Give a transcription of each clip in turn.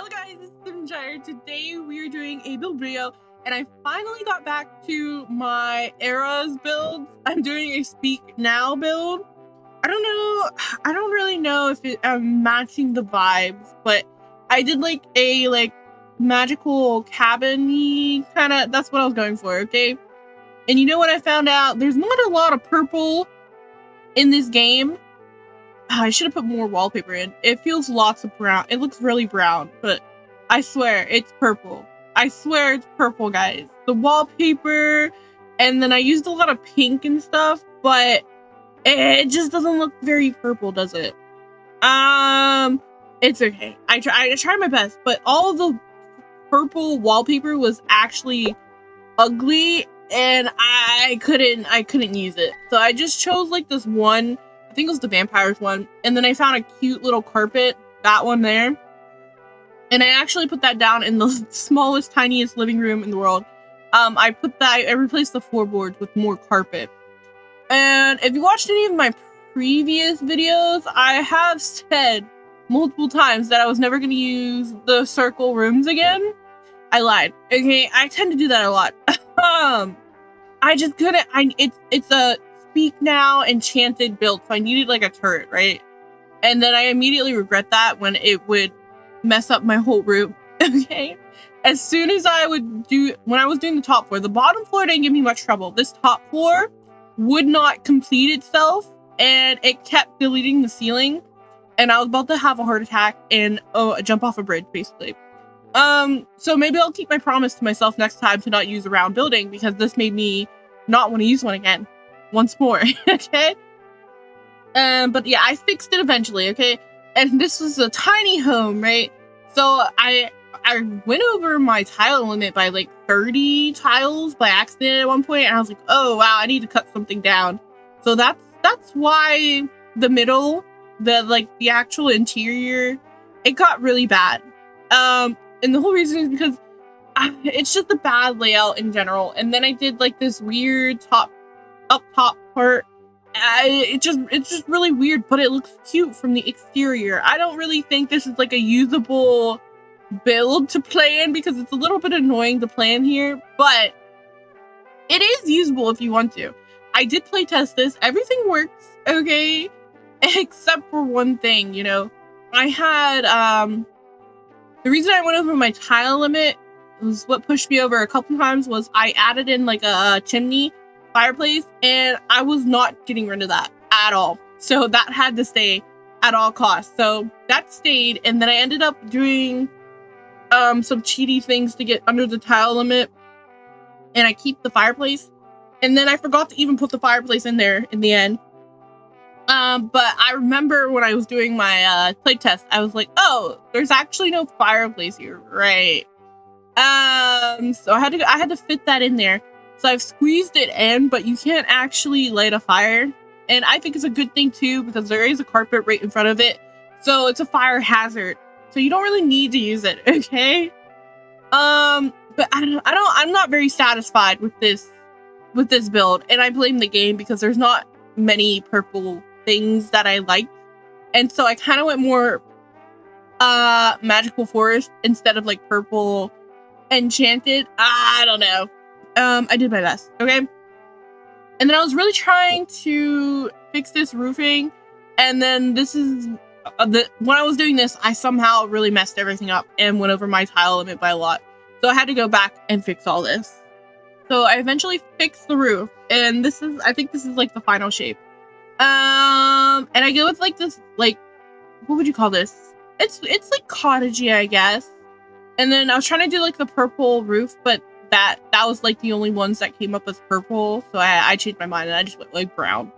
Hello guys, this is Enchanted. Today we are doing a build video, and I finally got back to my eras builds. I'm doing a speak now build. I don't really know if I'm matching the vibes, but I did like a magical cabin-y kind of, that's what I was going for, okay? And you know what I found out? There's not a lot of purple in this game. I should have put more wallpaper in. It feels lots of brown. It looks really brown, but I swear it's purple. I swear it's purple, guys. The wallpaper, and then I used a lot of pink and stuff, but it just doesn't look very purple, does it? It's okay. I tried my best, but all the purple wallpaper was actually ugly, and I couldn't use it. So I just chose like this one. I think it was the vampires one, and then I found a cute little carpet, that one there, and I actually put that down in the smallest, tiniest living room in the world. I replaced the floorboards with more carpet. And if you watched any of my previous videos, I have said multiple times that I was never going to use the circle rooms again. I lied. Okay, I tend to do that a lot. I just couldn't. It's a speak now enchanted build, so I needed like a turret, right? And then I immediately regret that when it would mess up my whole room. Okay, as soon as when I was doing the top floor, the bottom floor didn't give me much trouble. This top floor would not complete itself, and it kept deleting the ceiling, and I was about to have a heart attack and jump off a bridge, basically. So maybe I'll keep my promise to myself next time to not use a round building, because this made me not want to use one again. Once more. Okay, but yeah, I fixed it eventually. Okay, and this was a tiny home, right? So I went over my tile limit by like 30 tiles by accident at one point, and I was like, oh wow, I need to cut something down. So that's why the middle, the actual interior, it got really bad. And the whole reason is because it's just a bad layout in general. And then I did like this weird up top part. It's just really weird, but it looks cute from the exterior. I don't really think this is like a usable build to play in, because it's a little bit annoying to play in here, but it is usable if you want to. I did play test this. Everything works, okay, except for one thing. You know, I had the reason I went over my tile limit was what pushed me over a couple times was I added in like a chimney fireplace, and I was not getting rid of that at all. So that had to stay at all costs. So that stayed, and then I ended up doing some cheaty things to get under the tile limit, and I keep the fireplace, and then I forgot to even put the fireplace in there in the end. But I remember when I was doing my play test, I was like, oh, there's actually no fireplace here, right? So I had to fit that in there. So I've squeezed it in, but you can't actually light a fire. And I think it's a good thing too, because there is a carpet right in front of it. So it's a fire hazard. So you don't really need to use it, okay? But I'm not very satisfied with this build. And I blame the game, because there's not many purple things that I like. And so I kind of went more magical forest instead of like purple enchanted. I don't know. I did my best, okay? And then I was really trying to fix this roofing, and then this is when I was doing this, I somehow really messed everything up and went over my tile limit by a lot. So I had to go back and fix all this. So I eventually fixed the roof, and I think this is like the final shape. And I go with like this, like, what would you call this? It's like cottagey, I guess. And then I was trying to do like the purple roof, but that was like the only ones that came up as purple, so I changed my mind and I just went like brown.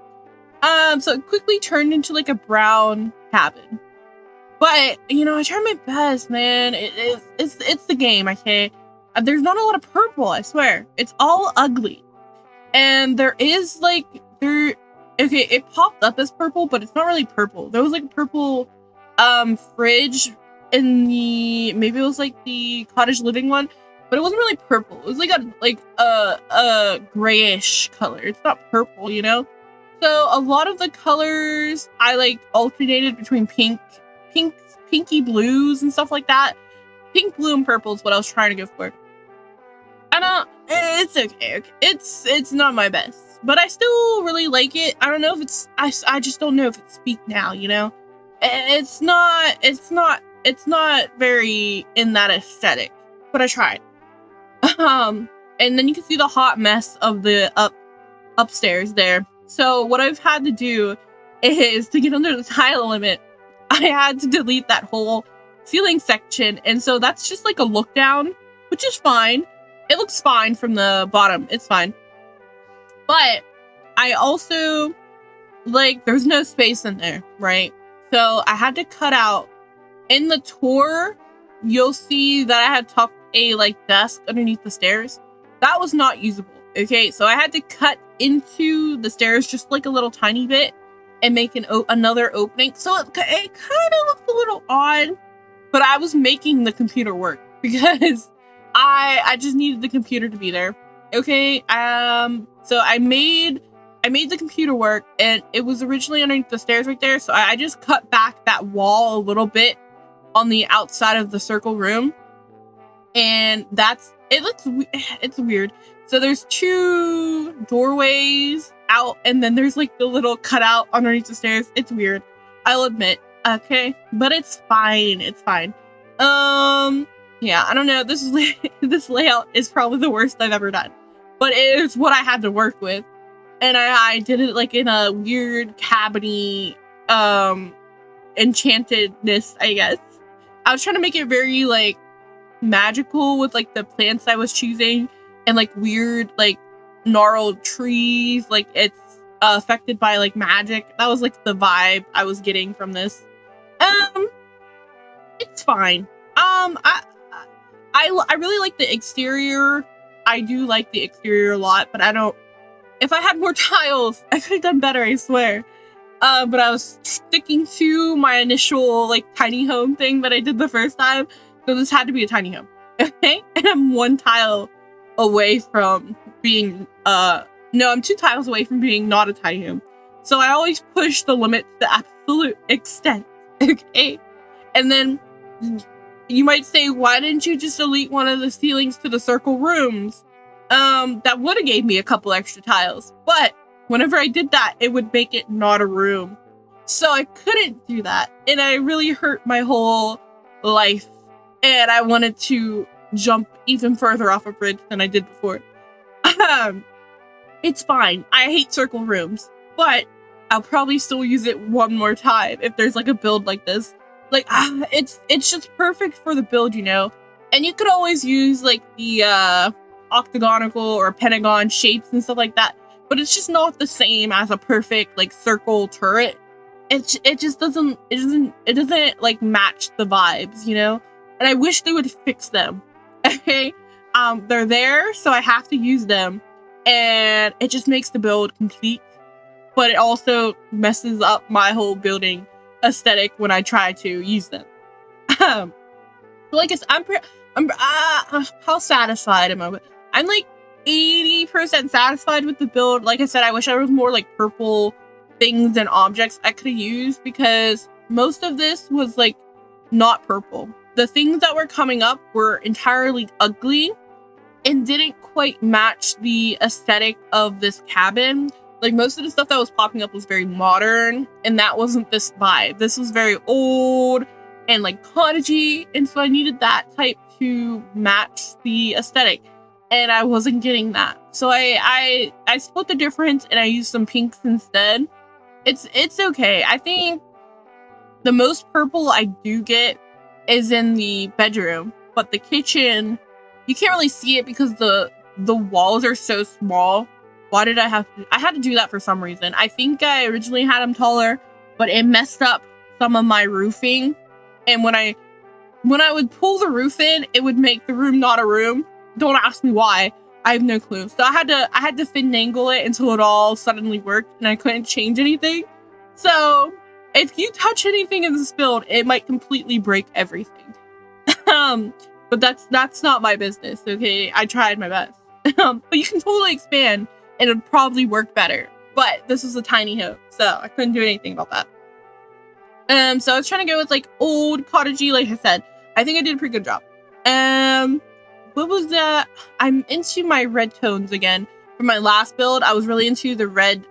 So it quickly turned into like a brown cabin. But you know, I tried my best, man. It's the game, okay? There's not a lot of purple, I swear. It's all ugly. And there is like it popped up as purple, but it's not really purple. There was like a purple fridge in maybe it was like the cottage living one. But it wasn't really purple. It was like a grayish color. It's not purple, you know? So a lot of the colors I like alternated between pinky blues and stuff like that. Pink, blue, and purple is what I was trying to go for. I don't. It's okay. It's not my best, but I still really like it. I don't know if it's. I just don't know if it's Speak Now. You know, it's not. It's not very in that aesthetic. But I tried. And then you can see the hot mess of the upstairs there. So what I've had to do is to get under the tile limit, I had to delete that whole ceiling section, and so that's just like a look down, which is fine. It looks fine from the bottom. It's fine. But I also, like, there's no space in there, right? So I had to cut out. In the tour, you'll see that I had tucked a, like, desk underneath the stairs. That was not usable, okay? So I had to cut into the stairs just, like, a little tiny bit and make another opening. So it kind of looked a little odd, but I was making the computer work because I just needed the computer to be there. Okay, so I made the computer work, and it was originally underneath the stairs right there, so I just cut back that wall a little bit on the outside of the circle room, and it's weird. So there's 2 doorways out, and then there's like the little cutout underneath the stairs. It's weird, I'll admit. Okay, but it's fine. It's fine. Yeah, I don't know. This layout is probably the worst I've ever done, but it is what I had to work with, and I did it like in a weird cabiny, enchantedness, I guess. I was trying to make it very like magical with like the plants I was choosing, and like weird like gnarled trees, like it's affected by like magic. That was like the vibe I was getting from this. It's fine. I really like the exterior. I do like the exterior a lot, but I don't. If I had more tiles, I could have done better, I swear. But I was sticking to my initial like tiny home thing that I did the first time, so this had to be a tiny home. Okay, and I'm 1 tile away from being no, I'm 2 tiles away from being not a tiny home. So I always push the limit to the absolute extent. Okay, and then you might say, why didn't you just delete one of the ceilings to the circle rooms? That would have gave me a couple extra tiles, but whenever I did that, it would make it not a room. So I couldn't do that, and I really hurt my whole life, and I wanted to jump even further off a bridge than I did before. It's fine. I hate circle rooms, but I'll probably still use it one more time if there's like a build like this. Like, it's just perfect for the build, you know? And you could always use like the octagonal or pentagon shapes and stuff like that, but it's just not the same as a perfect like circle turret. It just doesn't like match the vibes, you know? And I wish they would fix them. Okay, they're there, so I have to use them, and it just makes the build complete, but it also messes up my whole building aesthetic when I try to use them. Like I'm how satisfied am I with? I'm like 80% satisfied with the build. Like I said, I wish there was more like purple things and objects I could have used, because most of this was like not purple. The things that were coming up were entirely ugly and didn't quite match the aesthetic of this cabin. Like, most of the stuff that was popping up was very modern, and that wasn't this vibe. This was very old and like cottagey, and so I needed that type to match the aesthetic, and I wasn't getting that. So I split the difference and I used some pinks instead. It's okay. I think the most purple I do get is in the bedroom, but the kitchen, you can't really see it because the walls are so small. Why did I had to do that for some reason. I think I originally had them taller, but it messed up some of my roofing. And when I would pull the roof in, it would make the room not a room. Don't ask me why. I have no clue. So I had to finagle it until it all suddenly worked, and I couldn't change anything. So if you touch anything in this build, it might completely break everything. But that's not my business, okay? I tried my best. But you can totally expand, and it would probably work better. But this was a tiny home, so I couldn't do anything about that. So I was trying to go with like old cottagey, like I said. I think I did a pretty good job. what was that? I'm into my red tones again. For my last build, I was really into the red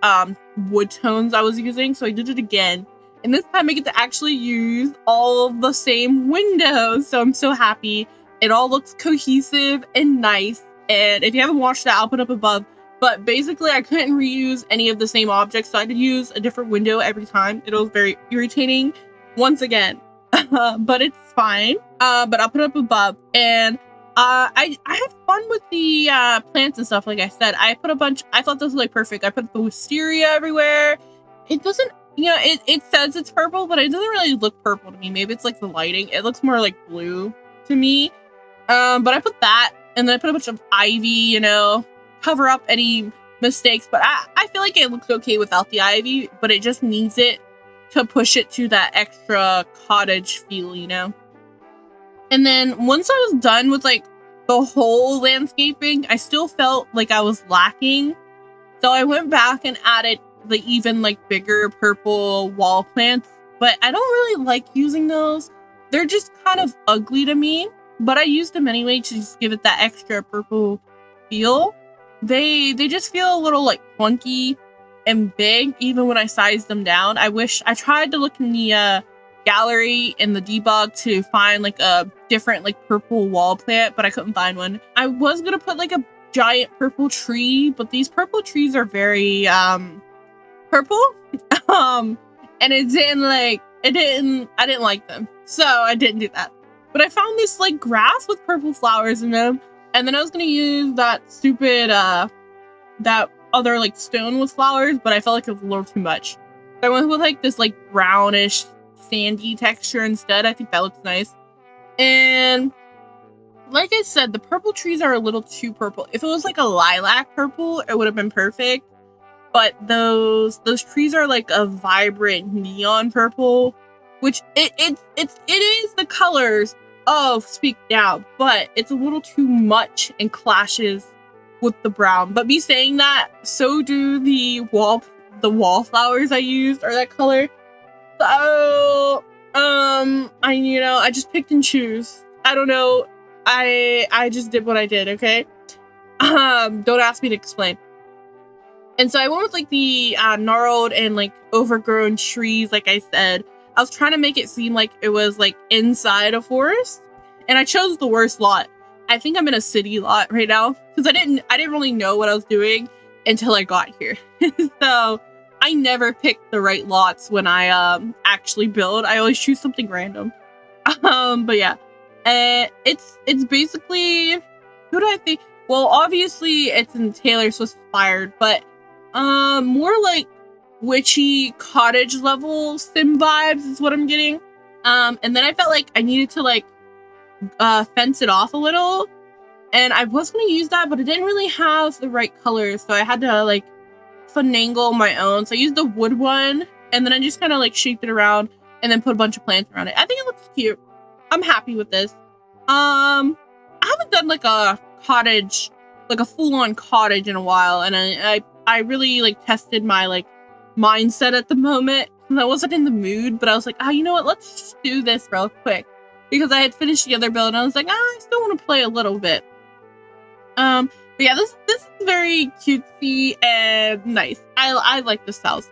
wood tones I was using, so I did it again. And this time I get to actually use all of the same windows, so I'm so happy. It all looks cohesive and nice, and if you haven't watched that, I'll put up above. But basically, I couldn't reuse any of the same objects, so I had to use a different window every time. It was very irritating once again, but it's fine. But I'll put it up above, and I had fun with the plants and stuff. Like I said, I put a bunch. I thought this was like perfect. I put the wisteria everywhere. It doesn't, you know, it says it's purple, but it doesn't really look purple to me. Maybe it's like the lighting. It looks more like blue to me. But I put that, and then I put a bunch of ivy, you know, cover up any mistakes. But I feel like it looks okay without the ivy, but it just needs it to push it to that extra cottage feel, you know. And then once I was done with like the whole landscaping, I still felt like I was lacking. So I went back and added the even like bigger purple wall plants, but I don't really like using those. They're just kind of ugly to me, but I used them anyway to just give it that extra purple feel. They just feel a little like clunky and big even when I sized them down. I wish I tried to look in the gallery in the debug to find like a different like purple wall plant, but I couldn't find one. I was gonna put like a giant purple tree, but these purple trees are very purple and I didn't like them, so I didn't do that. But I found this like grass with purple flowers in them, and then I was gonna use that stupid that other like stone with flowers, but I felt like it was a little too much. So I went with like this like brownish sandy texture instead. I think that looks nice. And like I said, the purple trees are a little too purple. If it was like a lilac purple, it would have been perfect. But those trees are like a vibrant neon purple, which it is the colors of Speak Now, but it's a little too much and clashes with the brown. But me saying that, so do the wallflowers I used are that color. So I just picked and choose. I don't know. I just did what I did, okay? Don't ask me to explain. And so I went with like the gnarled and like overgrown trees, like I said. I was trying to make it seem like it was like inside a forest, and I chose the worst lot. I think I'm in a city lot right now because I didn't really know what I was doing until I got here. So I never pick the right lots when I actually build. I always choose something random. But yeah, it's basically, who do I think? Well, obviously it's in Taylor Swift inspired, but more like witchy cottage level sim vibes is what I'm getting. And then I felt like I needed to like fence it off a little, and I was gonna use that, but it didn't really have the right colors, so I had to like finagle my own. So I used the wood one, and then I just kind of like shaped it around and then put a bunch of plants around it. I think it looks cute. I'm happy with this. I haven't done like a cottage, like a full-on cottage in a while, and I really like tested my like mindset at the moment because I wasn't in the mood, but I was like, you know what, let's just do this real quick because I had finished the other build and I was like, I still want to play a little bit. But yeah, this is very cutesy and nice. I like this house,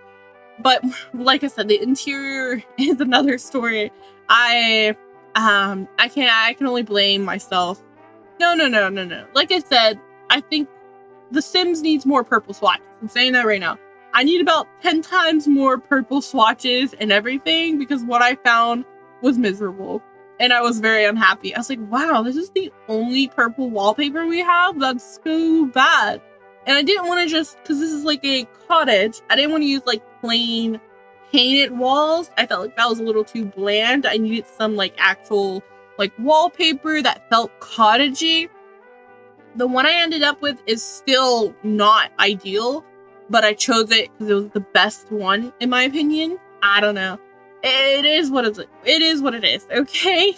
but like I said, the interior is another story. I can only blame myself. No. Like I said, I think The Sims needs more purple swatches. I'm saying that right now. I need about 10 times more purple swatches and everything because what I found was miserable. And I was very unhappy. I was like, wow, this is the only purple wallpaper we have? That's so bad. And I didn't want to just, because this is like a cottage, I didn't want to use like plain painted walls. I felt like that was a little too bland. I needed some like actual like wallpaper that felt cottagey. The one I ended up with is still not ideal, but I chose it because it was the best one in my opinion. I don't know. It is what it is, okay?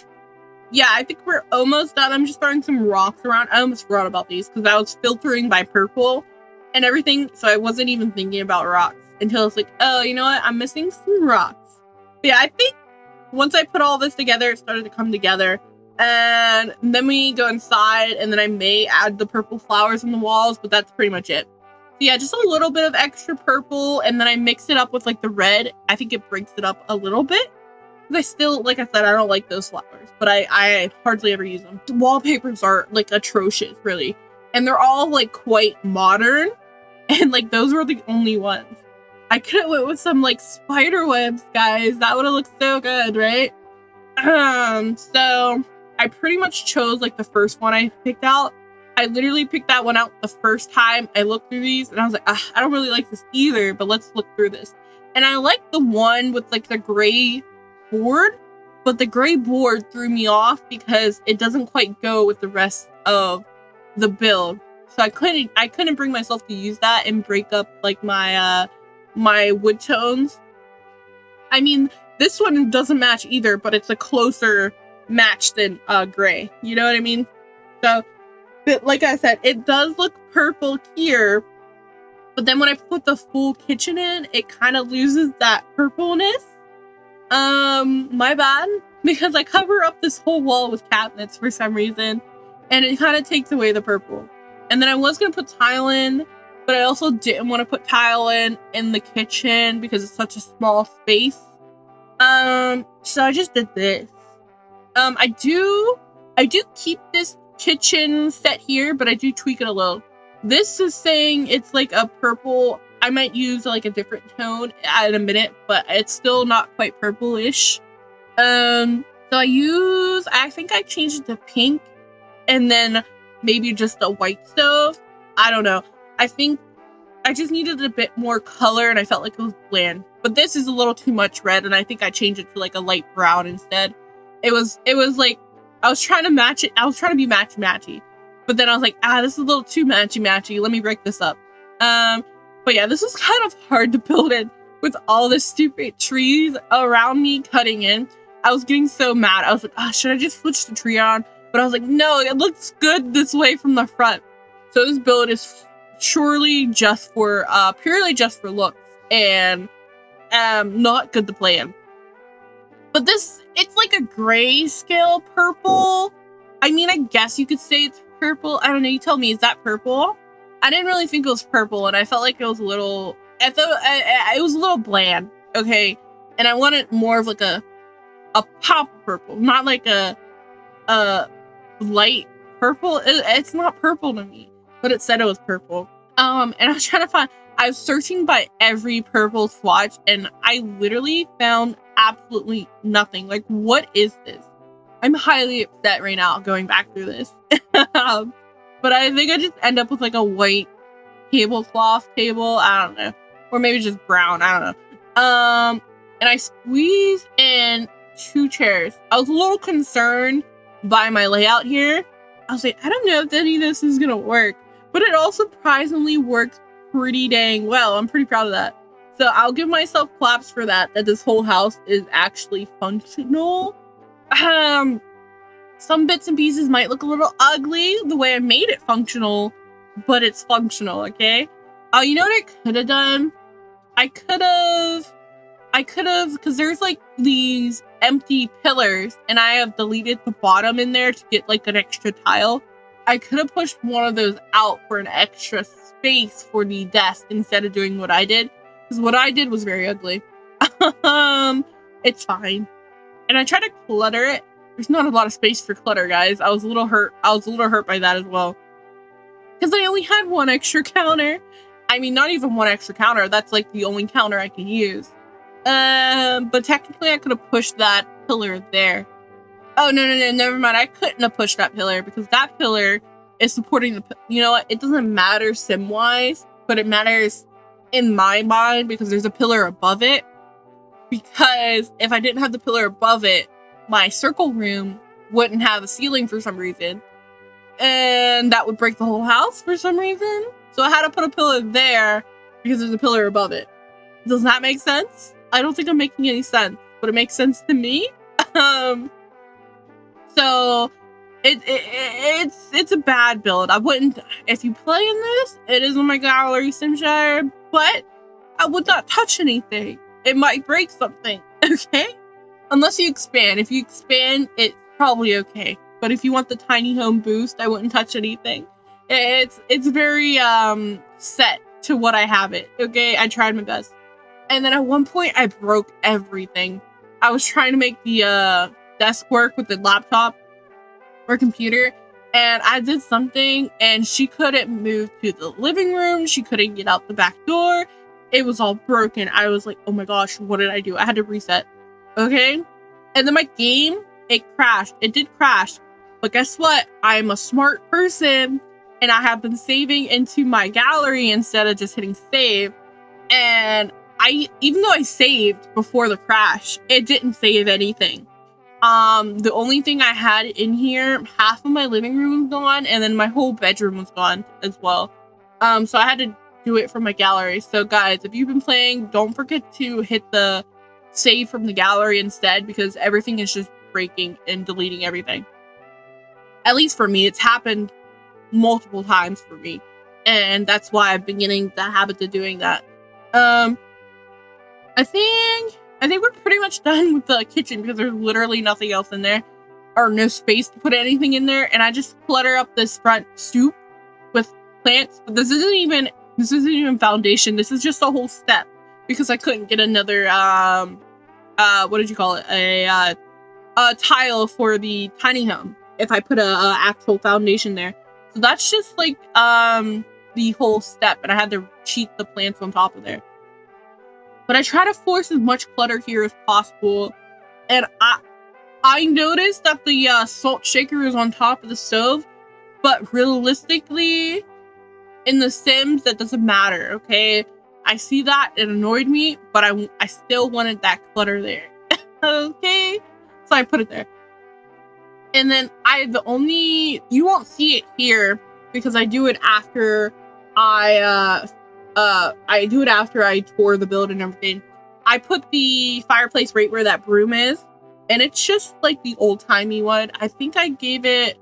Yeah, I think we're almost done. I'm just throwing some rocks around. I almost forgot about these because I was filtering by purple and everything, so I wasn't even thinking about rocks until it's like, oh, you know what? I'm missing some rocks. But yeah, I think once I put all this together, it started to come together. And then we go inside, and then I may add the purple flowers on the walls, but that's pretty much it. So yeah, just a little bit of extra purple, and then I mix it up with like the red. I think it breaks it up a little bit. I still, like I said, I don't like those flowers, but I hardly ever use them. The wallpapers are like atrocious, really. And they're all like quite modern. And like those were the only ones. I could have went with some like spider webs, guys. That would have looked so good, right? So I pretty much chose like the first one I picked out. I literally picked that one out the first time I looked through these, and I was like, I don't really like this either, but let's look through this. And I like the one with like the gray board, but the gray board threw me off because it doesn't quite go with the rest of the build. So I couldn't bring myself to use that and break up like my my wood tones. I mean, this one doesn't match either, but it's a closer match than gray. You know what I mean? So, but like I said, it does look purple here, but then when I put the full kitchen in, it kind of loses that purpleness. My bad, because I cover up this whole wall with cabinets for some reason, and it kind of takes away the purple. And then I was gonna put tile in, but I also didn't want to put tile in the kitchen because it's such a small space. So I just did this. I do keep this kitchen set here, but I do tweak it a little. This is saying it's like a purple. I might use like a different tone in a minute, but it's still not quite purplish. So I think I changed it to pink, and then maybe just a white stove. I don't know. I think I just needed a bit more color, and I felt like it was bland. But this is a little too much red, and I think I changed it to like a light brown instead. It was like I was trying to match it. I was trying to be matchy, but then I was like, this is a little too matchy. Let me break this up. But yeah, this was kind of hard to build in with all the stupid trees around me cutting in. I was getting so mad. I was like, should I just switch the tree on? But I was like, no, it looks good this way from the front. So this build is purely just for looks and not good to play in. But it's like a grayscale purple. I mean, I guess you could say it's purple. I don't know. You tell me, is that purple? I didn't really think it was purple, and I felt like it was a little. I thought it was a little bland. Okay, and I wanted more of like a pop purple, not like a light purple. It's not purple to me, but it said it was purple. And I was trying to find. I was searching by every purple swatch, and I literally found absolutely nothing. Like, what is this? I'm highly upset right now going back through this. But I think I just end up with like a white tablecloth table. I don't know. Or maybe just brown. I don't know. And I squeezed in 2 chairs. I was a little concerned by my layout here. I was like, I don't know if any of this is going to work. But it all surprisingly works pretty dang well. I'm pretty proud of that. So I'll give myself claps for that this whole house is actually functional. Some bits and pieces might look a little ugly the way I made it functional, but it's functional, okay? Oh, you know what I could have done? I could have, because there's like these empty pillars, and I have deleted the bottom in there to get like an extra tile. I could have pushed one of those out for an extra space for the desk instead of doing what I did, because what I did was very ugly. It's fine. And I tried to clutter it. There's not a lot of space for clutter, guys. I was a little hurt by that as well. Because I only had 1 extra counter. I mean, not even 1 extra counter. That's like the only counter I can use. But technically I could have pushed that pillar there. Oh, no, never mind. I couldn't have pushed that pillar because that pillar is supporting the... You know what? It doesn't matter sim-wise, but it matters in my mind because there's a pillar above it. Because if I didn't have the pillar above it, my circle room wouldn't have a ceiling for some reason. And that would break the whole house for some reason. So I had to put a pillar there because there's a pillar above it. Does that make sense? I don't think I'm making any sense, but it makes sense to me. So it's a bad build. I wouldn't, if you play in this, it is on my gallery Simshire, but I would not touch anything. It might break something, okay? Unless you expand. If you expand, it's probably okay. but if you want the tiny home boost, I wouldn't touch anything. It's very set to what I have it. Okay, I tried my best. And then at one point I broke everything. I was trying to make the desk work with the laptop or computer, and I did something and she couldn't move to the living room. She couldn't get out the back door. It was all broken. I was like, oh my gosh, what did I do? I had to reset. Okay. And then my game, it crashed. It did crash. But guess what? I'm a smart person and I have been saving into my gallery instead of just hitting save. And even though I saved before the crash, it didn't save anything. The only thing I had in here, half of my living room was gone, and then my whole bedroom was gone as well. So I had to do it from my gallery. So guys, if you've been playing, don't forget to hit the save from the gallery instead, because everything is just breaking and deleting everything. At least for me, it's happened multiple times for me, and that's why I've been getting the habit of doing that. I think we're pretty much done with the kitchen because there's literally nothing else in there, or no space to put anything in there. And I just clutter up this front stoop with plants. But this isn't even foundation. This is just a whole step because I couldn't get another what did you call it? A tile for the tiny home if I put a actual foundation there. So that's just like the whole step, and I had to cheat the plants on top of there. But I try to force as much clutter here as possible. And I noticed that the salt shaker is on top of the stove, but realistically, in The Sims, that doesn't matter, okay? I see that, it annoyed me, but I still wanted that clutter there, okay? So I put it there. And then you won't see it here because I do it after I tore the building and everything. I put the fireplace right where that broom is, and it's just like the old-timey one. I think I gave it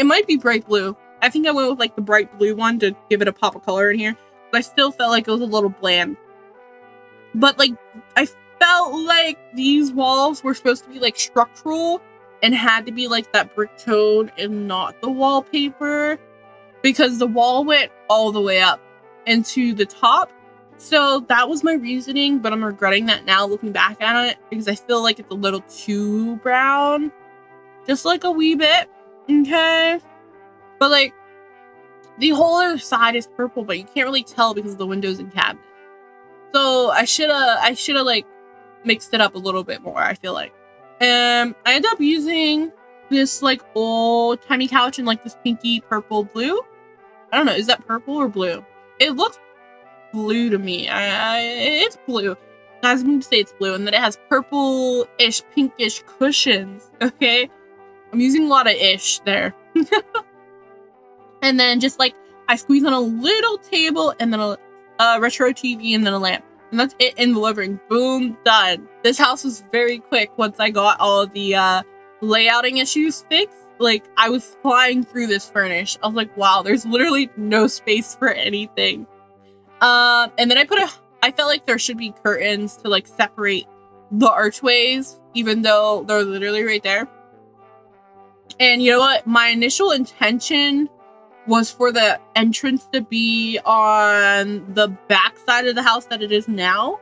might be bright blue. I think I went with like the bright blue one to give it a pop of color in here, but I still felt like it was a little bland. But like, I felt like these walls were supposed to be like structural and had to be like that brick tone and not the wallpaper, because the wall went all the way up into the top. So that was my reasoning, but I'm regretting that now looking back at it because I feel like it's a little too brown, just like a wee bit. Okay, but like the whole other side is purple, but you can't really tell because of the windows and cabinets. So I should have like mixed it up a little bit more, I feel like. I ended up using this like old timey couch in like this pinky purple blue. I don't know, is that purple or blue? It looks blue to me. It's blue. I was going to say it's blue, and then it has purple-ish, pinkish cushions. Okay, I'm using a lot of ish there. And then just like I squeeze on a little table, and then a retro TV, and then a lamp, and that's it in the living room. Boom, done. This house was very quick once I got all of the layouting issues fixed. Like, I was flying through this furnish. I was like, wow, there's literally no space for anything. And then I felt like there should be curtains to like separate the archways, even though they're literally right there. And you know what? My initial intention was for the entrance to be on the back side of the house that it is now.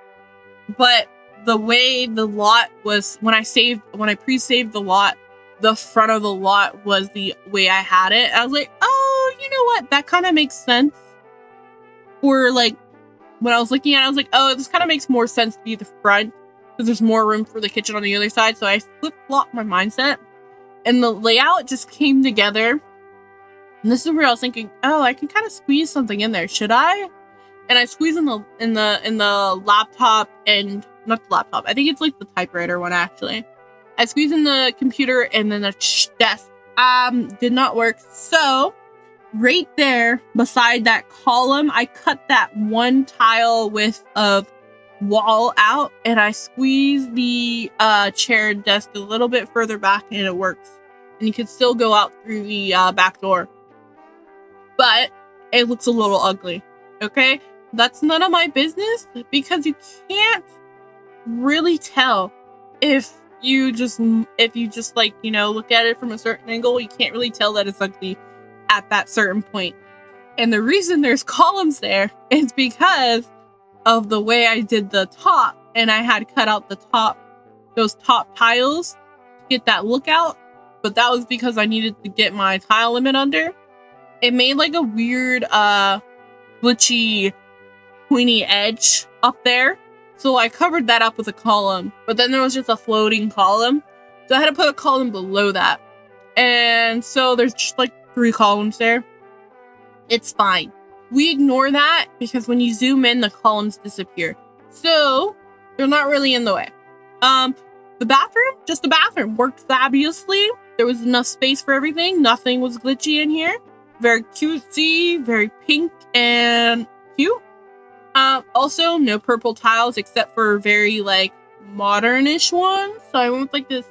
But the way the lot was, when I pre-saved the lot, the front of the lot was the way I had it. I was like, oh, you know what? That kind of makes sense. Or like, when I was looking at it, I was like, oh, this kind of makes more sense to be the front because there's more room for the kitchen on the other side. So I flip-flopped my mindset, and the layout just came together. And this is where I was thinking, oh, I can kind of squeeze something in there. Should I? And I squeeze in the laptop, and not the laptop. I think it's like the typewriter one actually. I squeezed in the computer, and then the desk did not work. So right there beside that column, I cut that one tile width of wall out, and I squeezed the chair and desk a little bit further back, and it works. And you can still go out through the back door. But it looks a little ugly. Okay? That's none of my business because you can't really tell if if you just like, you know, look at it from a certain angle, you can't really tell that it's ugly at that certain point. And the reason there's columns there is because of the way I did the top, and I had cut out those top tiles to get that look out, but that was because I needed to get my tile limit under. It made like a weird glitchy pointy edge up there, so I covered that up with a column, but then there was just a floating column, so I had to put a column below that, and so there's just like 3 columns there. It's fine. We ignore that because when you zoom in, the columns disappear, so they're not really in the way. The bathroom, just the bathroom, worked fabulously. There was enough space for everything. Nothing was glitchy in here. Very cutesy, very pink and cute. Also, no purple tiles except for very like modernish ones. So I went with like this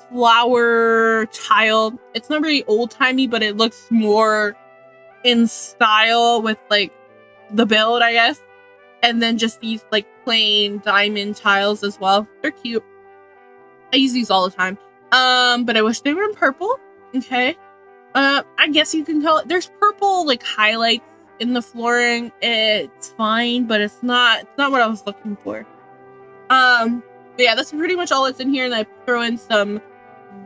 flower tile. It's not very old timey, but it looks more in style with like the build, I guess. And then just these like plain diamond tiles as well. They're cute. I use these all the time. But I wish they were in purple. Okay. I guess you can call it. There's purple like highlights in the flooring. It's fine, but it's not what I was looking for. But yeah, that's pretty much all that's in here. And I throw in some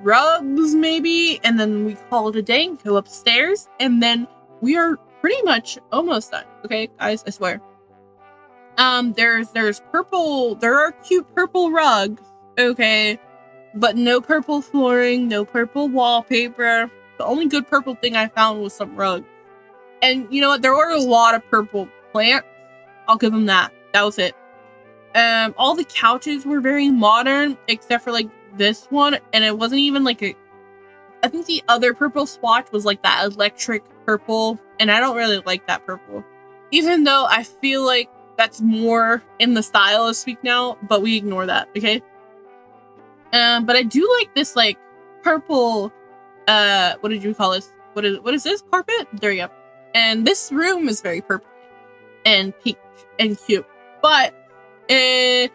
rugs maybe, and then we call it a day and go upstairs, and then we are pretty much almost done. Okay, guys, I swear. There's purple. There are cute purple rugs. Okay, but no purple flooring, no purple wallpaper. The only good purple thing I found was some rugs. And you know what? There were a lot of purple plants. I'll give them that. That was it. All the couches were very modern, except for like this one, and it wasn't even like I think the other purple swatch was like that electric purple, and I don't really like that purple. Even though I feel like that's more in the style of Speak Now, but we ignore that, okay? But I do like this like purple, what did you call this? What is this? Carpet? There you go. And this room is very purple and pink and cute. But, you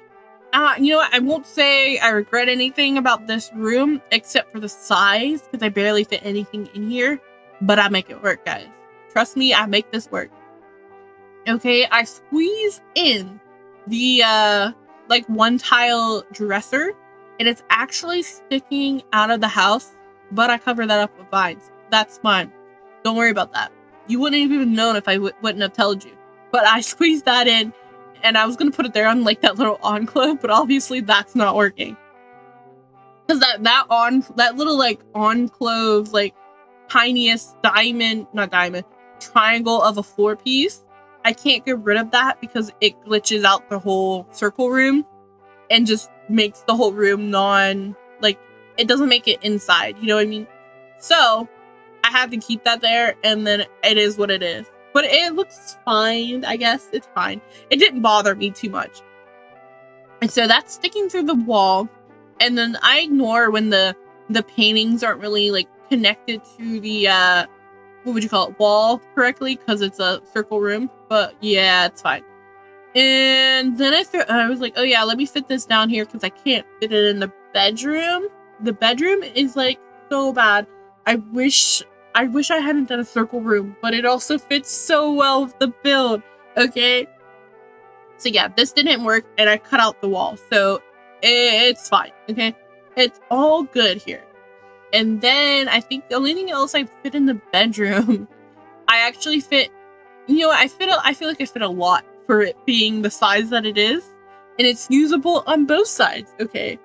know what? I won't say I regret anything about this room except for the size, because I barely fit anything in here. But I make it work, guys. Trust me, I make this work. Okay, I squeeze in the, like, one tile dresser, and it's actually sticking out of the house, but I cover that up with vines. That's fine. Don't worry about that. You wouldn't have even known if I wouldn't have told you. But I squeezed that in, and I was going to put it there on, like, that little enclave, but obviously that's not working. Because that little, like, enclave, like, tiniest triangle of a floor piece, I can't get rid of that because it glitches out the whole circle room and just makes the whole room like, it doesn't make it inside, you know what I mean? So, I had to keep that there, and then it is what it is. But it looks fine, I guess. It's fine. It didn't bother me too much. And so that's sticking through the wall, and then I ignore when the paintings aren't really, like, connected to the, what would you call it, wall correctly, because it's a circle room. But yeah, it's fine. And then I was like, oh yeah, let me fit this down here because I can't fit it in the bedroom. The bedroom is like so bad. I wish I hadn't done a circle room, but it also fits so well with the build. Okay. So yeah, this didn't work, and I cut out the wall. So it's fine. Okay. It's all good here. And then I think the only thing else I fit in the bedroom, I actually fit, you know, I feel like I fit a lot for it being the size that it is, and it's usable on both sides. Okay.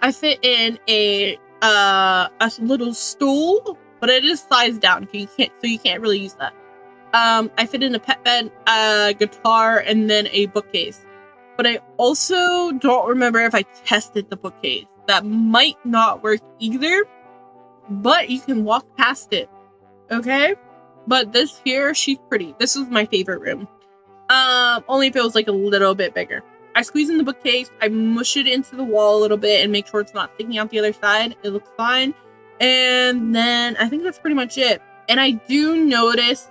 I fit in a little stool, but it is sized down. You can't really use that. I fit in a pet bed, a guitar, and then a bookcase. But I also don't remember if I tested the bookcase. That might not work either, but you can walk past it. Okay? But this here, she's pretty. This is my favorite room. Only if it was like a little bit bigger. I squeeze in the bookcase, I mush it into the wall a little bit and make sure it's not sticking out the other side. It looks fine. And then I think that's pretty much it. And I do notice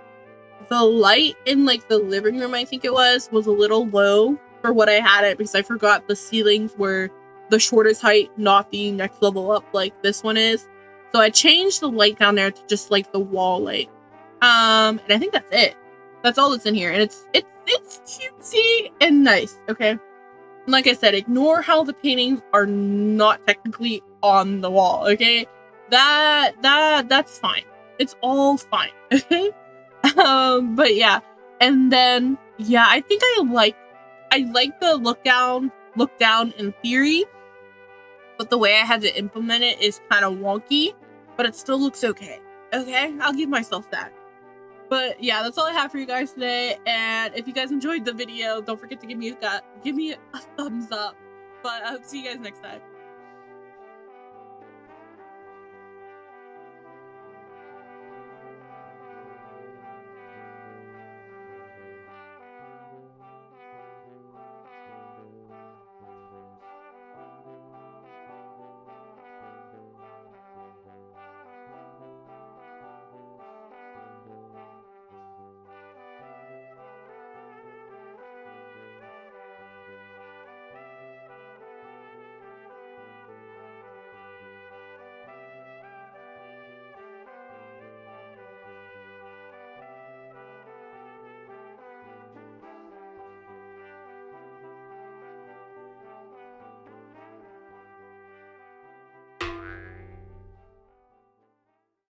the light in like the living room, I think it was a little low for what I had it, because I forgot the ceilings were the shortest height, not the next level up like this one is. So I changed the light down there to just like the wall light. And I think that's it. That's all that's in here, and it's cutesy and nice. Okay, and like I said, ignore how the paintings are not technically on the wall. Okay, that's fine. It's all fine. Okay. But yeah, and then yeah, I think I like the look down in theory, but the way I had to implement it is kind of wonky, but it still looks okay. Okay, I'll give myself that. But yeah, that's all I have for you guys today. And if you guys enjoyed the video, don't forget to give me a thumbs up. But I'll see you guys next time.